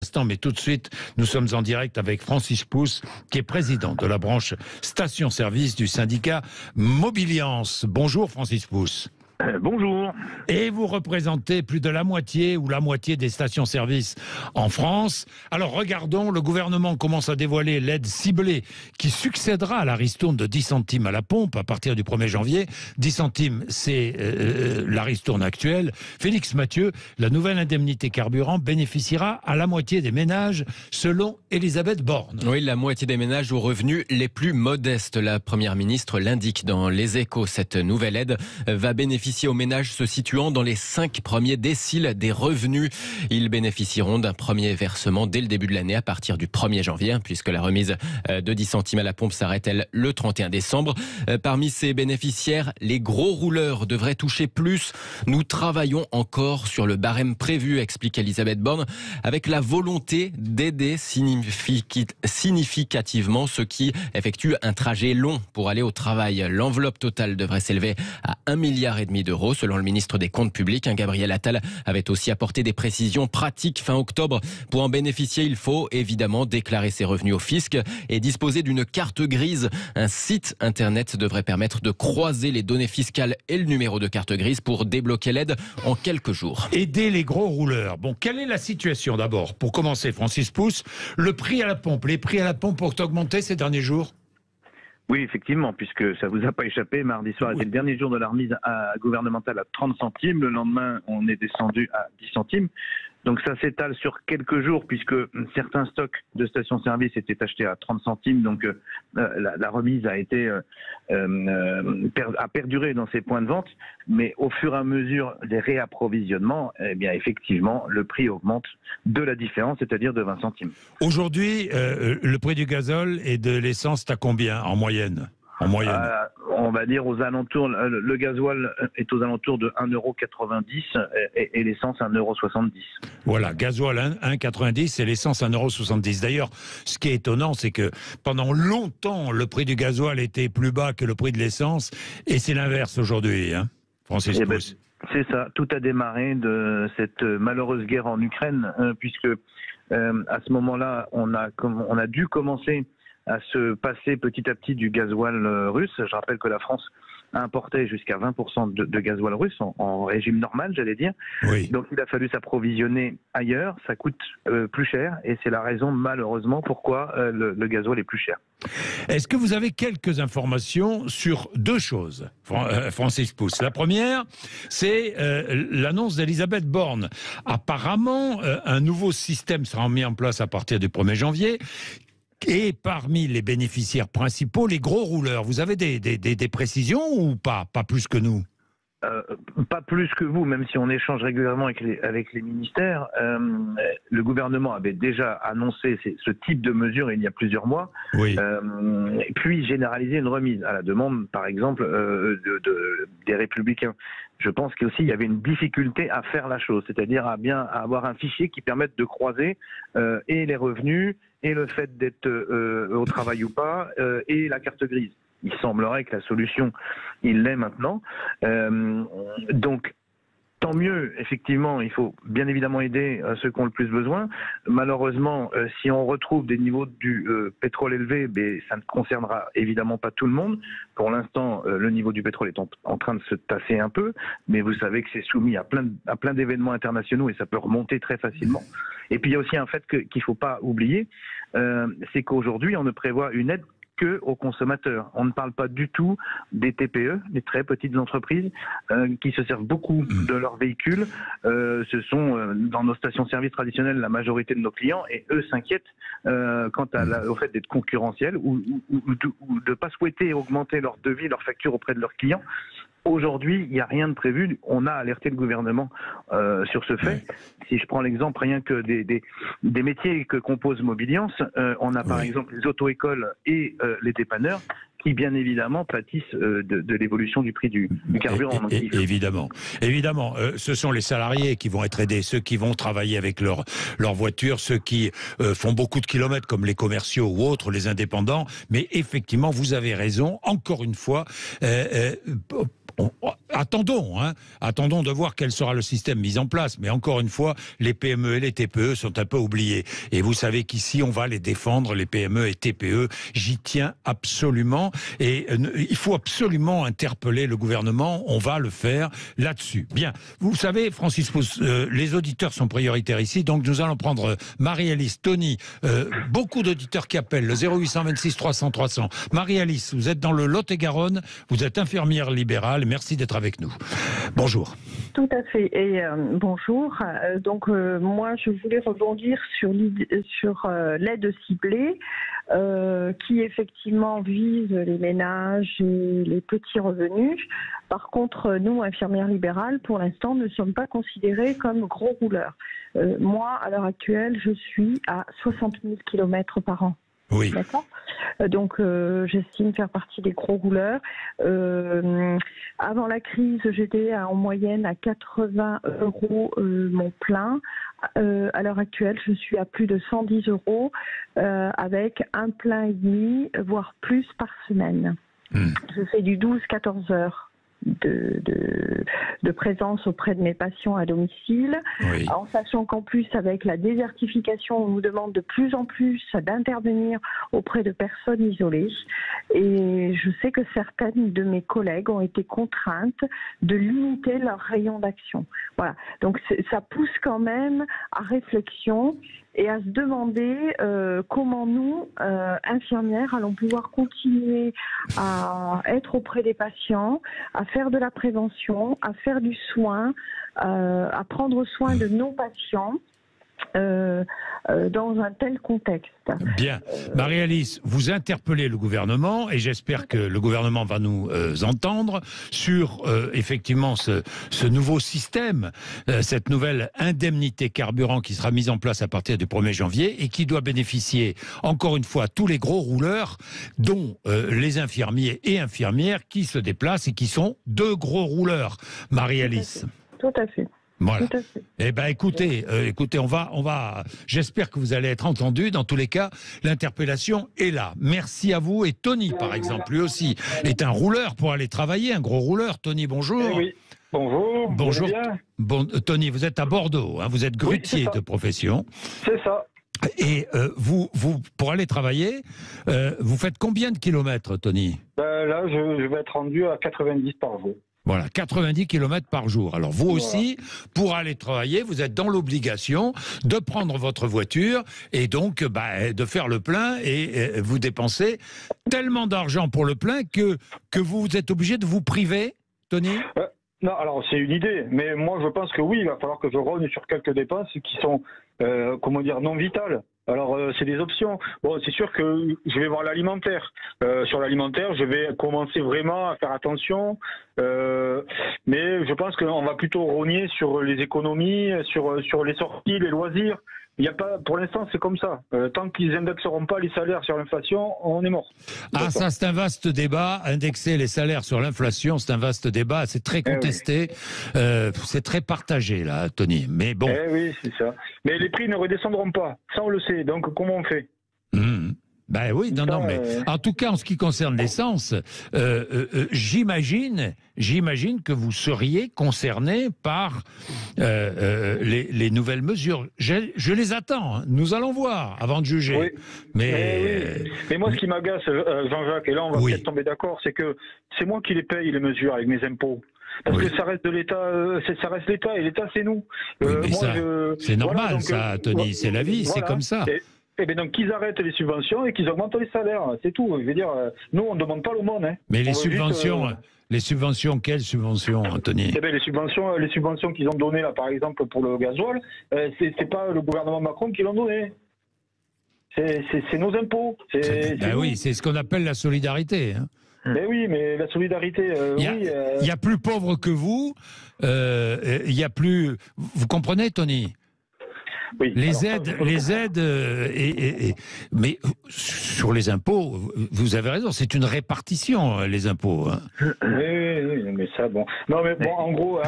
instant, mais tout de suite, nous sommes en direct avec Francis Pousse, qui est président de la branche station-service du syndicat Mobiliance. Bonjour Francis Pousse. Bonjour. Et vous représentez plus de la moitié ou la moitié des stations-service en France. Alors regardons, le gouvernement commence à dévoiler l'aide ciblée qui succédera à la ristourne de 10 centimes à la pompe à partir du 1er janvier. 10 centimes, c'est la ristourne actuelle. Félix Mathieu, la nouvelle indemnité carburant bénéficiera à la moitié des ménages selon Elisabeth Borne. Oui, la moitié des ménages aux revenus les plus modestes. La Première ministre l'indique dans Les Échos. Cette nouvelle aide va bénéficier aux ménages se situant dans les 5 premiers déciles des revenus. Ils bénéficieront d'un premier versement dès le début de l'année à partir du 1er janvier, puisque la remise de 10 centimes à la pompe s'arrête, elle, le 31 décembre. Parmi ces bénéficiaires, les gros rouleurs devraient toucher plus. Nous travaillons encore sur le barème prévu, explique Elisabeth Borne, avec la volonté d'aider significativement ceux qui effectuent un trajet long pour aller au travail. L'enveloppe totale devrait s'élever à 1,5 milliard d'euros, selon le ministre des Comptes publics. Gabriel Attal avait aussi apporté des précisions pratiques fin octobre. Pour en bénéficier, il faut évidemment déclarer ses revenus au fisc et disposer d'une carte grise. Un site internet devrait permettre de croiser les données fiscales et le numéro de carte grise pour débloquer l'aide en quelques jours. Aider les gros rouleurs. Bon, quelle est la situation d'abord? Pour commencer, Francis Pousse, le prix à la pompe. Les prix à la pompe ont augmenté ces derniers jours? Oui, effectivement, puisque ça vous a pas échappé, mardi soir était le dernier jour de la remise gouvernementale à 30 centimes. Le lendemain, on est descendu à 10 centimes. Donc ça s'étale sur quelques jours, puisque certains stocks de stations-service étaient achetés à 30 centimes. Donc la remise a perduré dans ces points de vente. Mais au fur et à mesure des réapprovisionnements, eh bien effectivement, le prix augmente de la différence, c'est-à-dire de 20 centimes. Aujourd'hui, le prix du gazole et de l'essence, c'est à combien en moyenne? On va dire aux alentours, le gasoil est aux alentours de 1,90 € et l'essence 1,70 €. Voilà, gasoil 1,90 € et l'essence 1,70 €. D'ailleurs, ce qui est étonnant, c'est que pendant longtemps, le prix du gasoil était plus bas que le prix de l'essence, et c'est l'inverse aujourd'hui, hein, Francis Pousse. C'est ça, tout a démarré de cette malheureuse guerre en Ukraine, puisque à ce moment-là, on a dû commencer à se passer petit à petit du gasoil russe. Je rappelle que la France importait jusqu'à 20% de gasoil russe en régime normal, j'allais dire. Oui. Donc il a fallu s'approvisionner ailleurs, ça coûte plus cher, et c'est la raison malheureusement pourquoi le gasoil est plus cher. Est-ce que vous avez quelques informations sur deux choses, Francis Pousse? La première, c'est l'annonce d'Elisabeth Borne. Apparemment, un nouveau système sera mis en place à partir du 1er janvier. Et parmi les bénéficiaires principaux, les gros rouleurs. Vous avez des précisions ou pas? Pas plus que nous? Pas plus que vous, même si on échange régulièrement avec les ministères. Le gouvernement avait déjà annoncé ce type de mesure il y a plusieurs mois, oui. Puis généraliser une remise à la demande, par exemple, des Républicains. Je pense qu'aussi il y avait une difficulté à faire la chose, c'est-à-dire à avoir un fichier qui permette de croiser et les revenus et le fait d'être au travail ou pas et la carte grise. Il semblerait que la solution, il l'est maintenant. Donc, tant mieux, effectivement, il faut bien évidemment aider ceux qui ont le plus besoin. Malheureusement, si on retrouve des niveaux du pétrole élevés, ça ne concernera évidemment pas tout le monde. Pour l'instant, le niveau du pétrole est en train de se tasser un peu, mais vous savez que c'est soumis à plein d'événements internationaux et ça peut remonter très facilement. Et puis il y a aussi un fait qu'il ne faut pas oublier, c'est qu'aujourd'hui, on ne prévoit une aide aux consommateurs. On ne parle pas du tout des TPE, des très petites entreprises qui se servent beaucoup de leurs véhicules. Ce sont dans nos stations-service traditionnelles la majorité de nos clients, et eux s'inquiètent quant au fait d'être concurrentiels ou de ne pas souhaiter augmenter leur devis, leur facture auprès de leurs clients. Aujourd'hui, il n'y a rien de prévu. On a alerté le gouvernement sur ce fait. Si je prends l'exemple rien que des métiers que compose Mobiliance, on a par exemple les auto-écoles et les dépanneurs qui, bien évidemment, pâtissent de l'évolution du prix du carburant. Évidemment. Ce sont les salariés qui vont être aidés, ceux qui vont travailler avec leur voiture, ceux qui font beaucoup de kilomètres, comme les commerciaux ou autres, les indépendants. Mais effectivement, vous avez raison, encore une fois, attendons, attendons de voir quel sera le système mis en place. Mais encore une fois, les PME et les TPE sont un peu oubliés. Et vous savez qu'ici, on va les défendre, les PME et TPE. J'y tiens absolument. Et il faut absolument interpeller le gouvernement. On va le faire là-dessus. Bien. Vous savez, Francis Pousse, les auditeurs sont prioritaires ici. Donc, nous allons prendre Marie-Alice, Tony, beaucoup d'auditeurs qui appellent le 0826 300 300. Marie-Alice, vous êtes dans le Lot-et-Garonne. Vous êtes infirmière libérale. Merci d'être avec nous. Bonjour. Tout à fait. Et bonjour. Moi, je voulais rebondir sur l'aide ciblée qui effectivement vise les ménages et les petits revenus. Par contre, nous, infirmières libérales, pour l'instant, ne sommes pas considérés comme gros rouleurs. Moi, à l'heure actuelle, je suis à 60 000 km par an. Oui. D'accord. Donc, j'estime faire partie des gros rouleurs. Avant la crise, j'étais en moyenne à 80 € mon plein. À l'heure actuelle, je suis à plus de 110 € avec un plein et demi, voire plus par semaine. Je fais du 12-14 heures. De présence auprès de mes patients à domicile, oui. En sachant qu'en plus avec la désertification, on nous demande de plus en plus d'intervenir auprès de personnes isolées et je sais que certaines de mes collègues ont été contraintes de limiter leur rayon d'action. Voilà, donc ça pousse quand même à réflexion et à se demander comment nous, infirmières, allons pouvoir continuer à être auprès des patients, à faire de la prévention, à faire du soin, à prendre soin de nos patients dans un tel contexte. Bien. Marie-Alice, vous interpellez le gouvernement et j'espère que le gouvernement va nous entendre sur effectivement ce nouveau système, cette nouvelle indemnité carburant qui sera mise en place à partir du 1er janvier et qui doit bénéficier encore une fois à tous les gros rouleurs, dont les infirmiers et infirmières qui se déplacent et qui sont deux gros rouleurs. Marie-Alice. Tout à fait. Voilà. Eh ben, écoutez, j'espère que vous allez être entendu. Dans tous les cas, l'interpellation est là. Merci à vous. Et Tony, par exemple, lui aussi, est un rouleur pour aller travailler, un gros rouleur. Tony, bonjour. Eh oui. Bonjour. Bonjour. Bon, Tony, vous êtes à Bordeaux, vous êtes grutier de profession. C'est ça. Et vous, pour aller travailler, vous faites combien de kilomètres, Tony ? Là, je vais être rendu à 90 par jour. Voilà, 90 km par jour. Alors vous aussi, pour aller travailler, vous êtes dans l'obligation de prendre votre voiture et donc de faire le plein et vous dépensez tellement d'argent pour le plein que vous êtes obligé de vous priver, Tony ? Non, alors c'est une idée, mais moi je pense que oui, il va falloir que je rogne sur quelques dépenses qui sont, non vitales. Alors c'est des options. Bon, c'est sûr que je vais voir l'alimentaire. Sur l'alimentaire, je vais commencer vraiment à faire attention. Mais je pense qu'on va plutôt rogner sur les économies, sur les sorties, les loisirs. Il y a pas, pour l'instant, c'est comme ça. Tant qu'ils indexeront pas les salaires sur l'inflation, on est mort. Ah, ça, c'est un vaste débat. Indexer les salaires sur l'inflation, c'est un vaste débat. C'est très contesté. Oui. C'est très partagé, là, Tony. Mais bon. Oui, c'est ça. Mais les prix ne redescendront pas. Ça, on le sait. Donc, comment on fait ? Ben oui, non, mais en tout cas, en ce qui concerne l'essence, j'imagine que vous seriez concerné par les nouvelles mesures. Je les attends, nous allons voir avant de juger. Oui. Mais moi, ce qui m'agace, Jean-Jacques, et là on va peut-être tomber d'accord, c'est que c'est moi qui les paye, les mesures, avec mes impôts. Parce que ça reste de l'État, ça reste l'État, et l'État c'est nous. C'est normal, donc, Tony, c'est la vie, c'est comme ça. Eh bien donc qu'ils arrêtent les subventions et qu'ils augmentent les salaires, c'est tout. Je veux dire, nous on ne demande pas l'aumône. Mais les subventions, les subventions, quelles subventions, Anthony ? Eh bien les subventions qu'ils ont données là, par exemple pour le gasoil, c'est pas le gouvernement Macron qui l'ont donné. C'est nos impôts. Oui, c'est ce qu'on appelle la solidarité. Mais oui, mais la solidarité, il y a plus pauvres que vous. Il y a plus. Vous comprenez, Tony ? Oui, les aides, mais sur les impôts, vous avez raison, c'est une répartition, les impôts. Oui, mais ça, bon. Non, mais bon, en gros,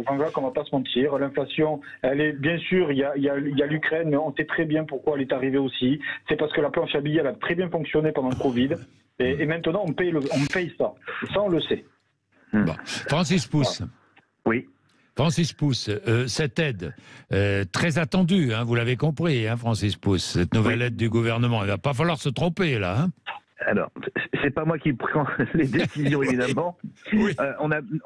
Jean-Jacques, on va pas se mentir, l'inflation, elle est, bien sûr, il y a l'Ukraine, mais on sait très bien pourquoi elle est arrivée aussi. C'est parce que la planche à billets, elle a très bien fonctionné pendant le Covid, et maintenant, on paye ça. Ça, on le sait. Bon. Francis Pousse. Oui. Francis Pousse, cette aide, très attendue, hein, vous l'avez compris, hein, Francis Pousse, cette nouvelle aide du gouvernement, il ne va pas falloir se tromper là. Hein. Alors, c'est pas moi qui prends les décisions, évidemment. Oui.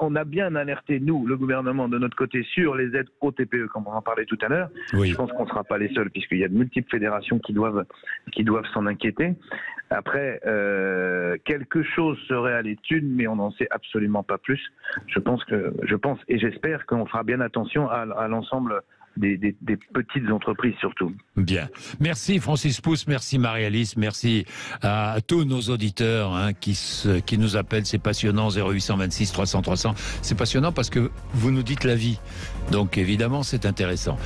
On a bien alerté, nous, le gouvernement, de notre côté, sur les aides au TPE, comme on en parlait tout à l'heure. Oui. Je pense qu'on ne sera pas les seuls, puisqu'il y a de multiples fédérations qui doivent s'en inquiéter. Après, quelque chose serait à l'étude, mais on n'en sait absolument pas plus. Je pense et j'espère qu'on fera bien attention à l'ensemble des petites entreprises surtout. Bien. Merci Francis Pousse, merci Marie-Alice, merci à tous nos auditeurs hein, qui nous appellent, c'est passionnant, 0826 300 300. C'est passionnant parce que vous nous dites la vie, donc évidemment c'est intéressant.